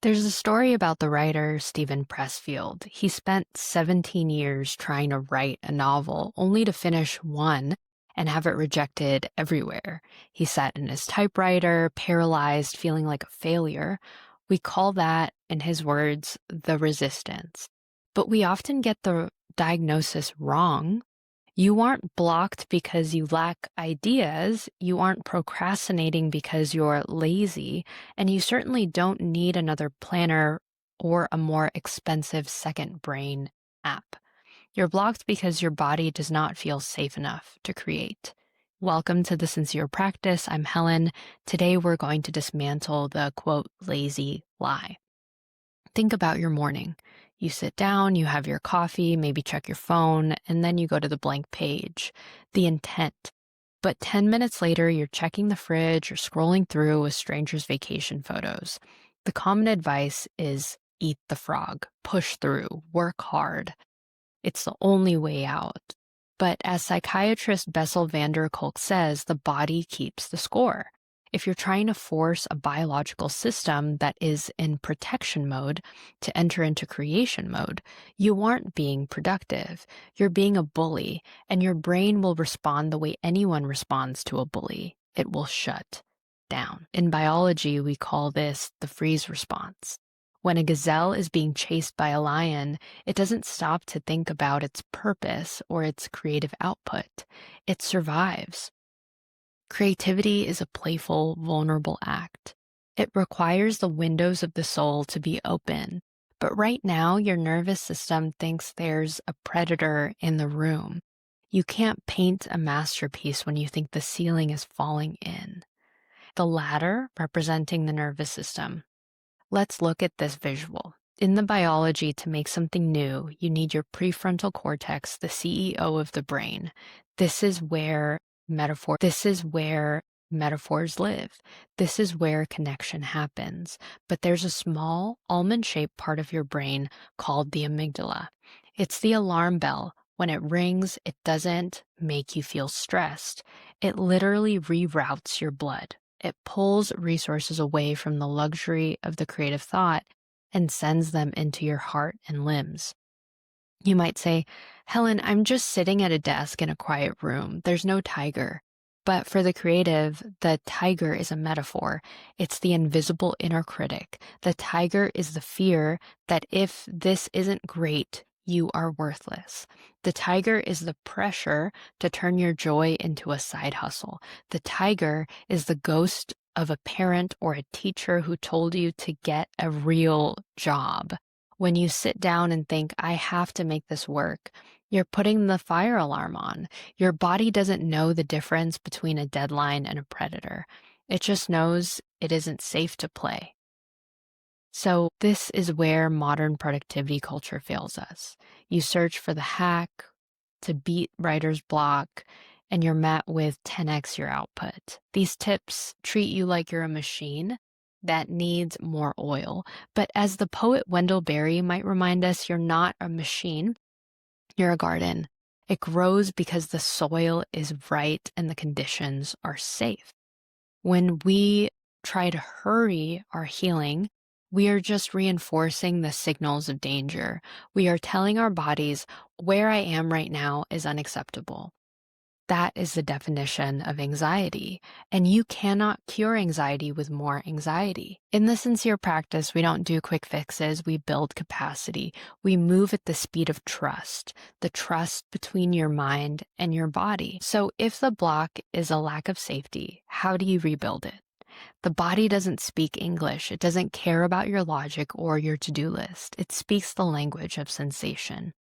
There's a story about the writer Stephen Pressfield. He spent 17 years trying to write a novel, only to finish one and have it rejected everywhere. He sat in his typewriter, paralyzed, feeling like a failure. We call that, in his words, the resistance. But we often get the diagnosis wrong. You aren't blocked because you lack ideas. You aren't procrastinating because you're lazy. And you certainly don't need another planner or a more expensive second brain app. You're blocked because your body does not feel safe enough to create. Welcome to the Sincere Practice. I'm Helen. Today we're going to dismantle the quote, lazy lie. Think about your morning. You sit down, you have your coffee, maybe check your phone, and then you go to the blank page, the intent. But 10 minutes later, you're checking the fridge or scrolling through a stranger's vacation photos. The common advice is eat the frog, push through, work hard. It's the only way out. But as psychiatrist Bessel van der Kolk says, the body keeps the score. If you're trying to force a biological system that is in protection mode to enter into creation mode, you aren't being productive. You're being a bully, and your brain will respond the way anyone responds to a bully. It will shut down. In biology, we call this the freeze response. When a gazelle is being chased by a lion, it doesn't stop to think about its purpose or its creative output. It survives. Creativity is a playful, vulnerable act. It requires the windows of the soul to be open. But right now, your nervous system thinks there's a predator in the room. You can't paint a masterpiece when you think the ceiling is falling in. The ladder, representing the nervous system. Let's look at this visual. In the biology, to make something new, you need your prefrontal cortex, the CEO of the brain. This is where metaphors live. This is where connection happens. But there's a small almond-shaped part of your brain called the amygdala. It's the alarm bell. When it rings, it doesn't make you feel stressed. It literally reroutes your blood. It pulls resources away from the luxury of the creative thought and sends them into your heart and limbs. You might say, Helen, I'm just sitting at a desk in a quiet room. There's no tiger. But for the creative, the tiger is a metaphor. It's the invisible inner critic. The tiger is the fear that if this isn't great, you are worthless. The tiger is the pressure to turn your joy into a side hustle. The tiger is the ghost of a parent or a teacher who told you to get a real job. When you sit down and think, I have to make this work, you're putting the fire alarm on. Your body doesn't know the difference between a deadline and a predator. It just knows it isn't safe to play. So this is where modern productivity culture fails us. You search for the hack to beat writer's block, and you're met with 10x your output. These tips treat you like you're a machine that needs more oil. But as the poet Wendell Berry might remind us, you're not a machine, you're a garden. It grows because the soil is right and the conditions are safe. When we try to hurry our healing, we are just reinforcing the signals of danger. We are telling our bodies, where I am right now is unacceptable. That is the definition of anxiety, and you cannot cure anxiety with more anxiety. In the Sincere Practice, we don't do quick fixes, we build capacity. We move at the speed of trust, the trust between your mind and your body. So if the block is a lack of safety, how do you rebuild it? The body doesn't speak English. It doesn't care about your logic or your to-do list. It speaks the language of sensation.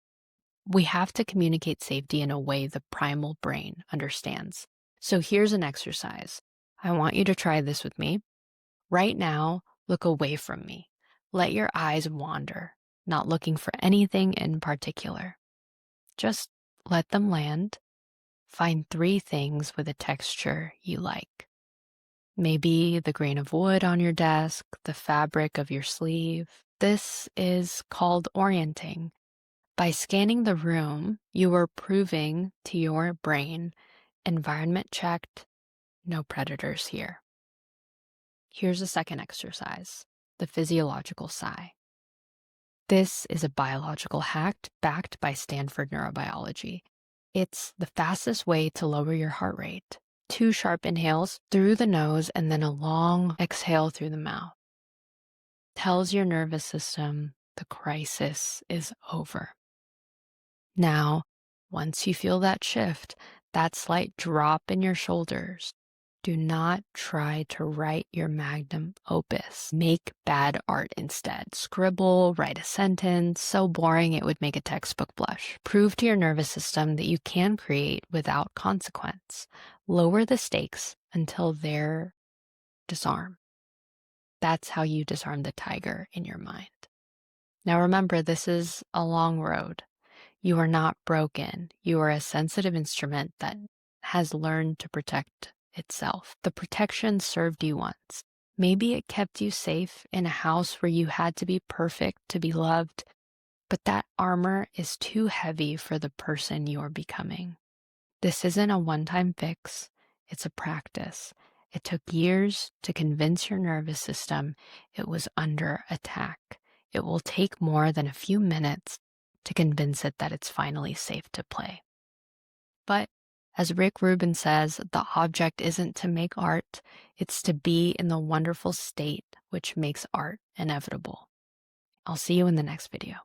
We have to communicate safety in a way the primal brain understands. So here's an exercise. I want you to try this with me. Right now, look away from me. Let your eyes wander, not looking for anything in particular. Just let them land. Find 3 things with a texture you like. Maybe the grain of wood on your desk, the fabric of your sleeve. This is called orienting. By scanning the room, you are proving to your brain, environment checked, no predators here. Here's a second exercise. the physiological sigh. This is a biological hack backed by Stanford neurobiology. It's the fastest way to lower your heart rate. 2 sharp inhales through the nose and then a long exhale through the mouth. Tells your nervous system the crisis is over. Now, once you feel that shift, that slight drop in your shoulders, do not try to write your magnum opus. Make bad art instead. Scribble, write a sentence, so boring it would make a textbook blush. Prove to your nervous system that you can create without consequence. Lower the stakes until they're disarmed. That's how you disarm the tiger in your mind. Now remember, this is a long road. You are not broken. You are a sensitive instrument that has learned to protect itself. The protection served you once. Maybe it kept you safe in a house where you had to be perfect to be loved, but that armor is too heavy for the person you are becoming. This isn't a one-time fix. It's a practice. It took years to convince your nervous system it was under attack. It will take more than a few minutes to convince it that it's finally safe to play. But as Rick Rubin says, the object isn't to make art, it's to be in the wonderful state which makes art inevitable. I'll see you in the next video.